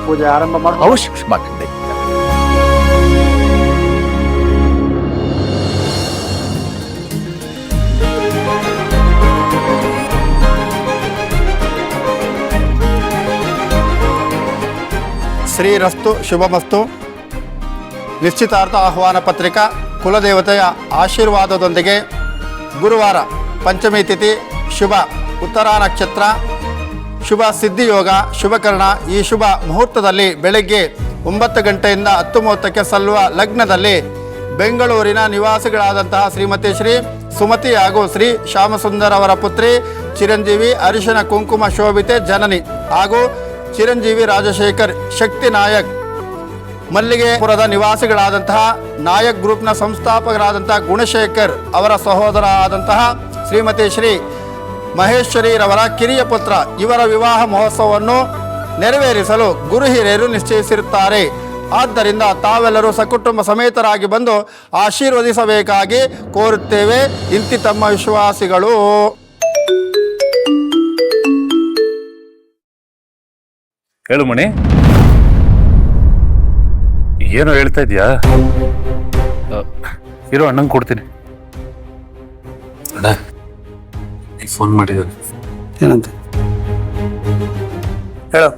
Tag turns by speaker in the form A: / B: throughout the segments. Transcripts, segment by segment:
A: ಪೂಜೆ ಆರಂಭ ಮಾಡಿ
B: ಅವಶ್ಯ ಮಾಡ್ತೀನಿ.
A: ಶ್ರೀರಸ್ತು ಶುಭಮಸ್ತು. ನಿಶ್ಚಿತಾರ್ಥ ಆಹ್ವಾನ ಪತ್ರಿಕಾ ಕುಲದೇವತೆಯ ಆಶೀರ್ವಾದದೊಂದಿಗೆ ಗುರುವಾರ ಪಂಚಮಿ ತಿಥಿ ಶುಭ ಉತ್ತರ ನಕ್ಷತ್ರ ಶುಭ ಸಿದ್ಧಿಯೋಗ ಶುಭಕರಣ. ಈ ಶುಭ ಮುಹೂರ್ತದಲ್ಲಿ ಬೆಳಗ್ಗೆ 9 ಗಂಟೆಯಿಂದ 10:30 ಸಲ್ಲುವ ಲಗ್ನದಲ್ಲಿ ಬೆಂಗಳೂರಿನ ನಿವಾಸಿಗಳಾದಂತಹ ಶ್ರೀಮತಿ ಶ್ರೀ ಸುಮತಿ ಹಾಗೂ ಶ್ರೀ ಶ್ಯಾಮಸುಂದರ್ ಅವರ ಪುತ್ರಿ ಚಿರಂಜೀವಿ ಅರಿಶಿನ ಕುಂಕುಮ ಶೋಭಿತೆ ಜನನಿ ಹಾಗೂ ಚಿರಂಜೀವಿ ರಾಜಶೇಖರ್ ಶಕ್ತಿ ನಾಯಕ್ ಮಲ್ಲಿಗೆಪುರದ ನಿವಾಸಿಗಳಾದಂತಹ ನಾಯಕ್ ಗ್ರೂಪ್ನ ಸಂಸ್ಥಾಪಕರಾದಂತಹ ಗುಣಶೇಖರ್ ಅವರ ಸಹೋದರ ಆದಂತಹ ಶ್ರೀಮತಿ ಶ್ರೀ ಮಹೇಶ್ವರಿರವರ ಕಿರಿಯ ಪುತ್ರ ಇವರ ವಿವಾಹ ಮಹೋತ್ಸವವನ್ನು ನೆರವೇರಿಸಲು ಗುರು ಹಿರಿಯರು ನಿಶ್ಚಯಿಸಿರುತ್ತಾರೆ. ಆದ್ದರಿಂದ ತಾವೆಲ್ಲರೂ ಸಕುಟುಂಬ ಸಮೇತರಾಗಿ ಬಂದು ಆಶೀರ್ವದಿಸಬೇಕಾಗಿ ಕೋರುತ್ತೇವೆ. ಇಂತಿ ತಮ್ಮ ವಿಶ್ವಾಸಿಗಳು.
C: ಹೇಳು ಮಣಿ, ಏನೋ ಹೇಳ್ತಾ ಇದೀಯಾ? ಇರೋ ಅಣ್ಣಂಗೆ ಕೊಡ್ತೀನಿ. ಅಣ್ಣ ಫೋನ್ ಮಾಡಿದ್ದಾರೆ.
A: ಏನಂತ
C: ಹೇಳು.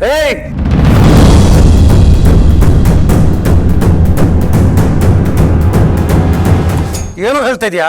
C: ಏಯ್
B: ಏನೋ ಹೇಳ್ತಾ ಇದೀಯಾ?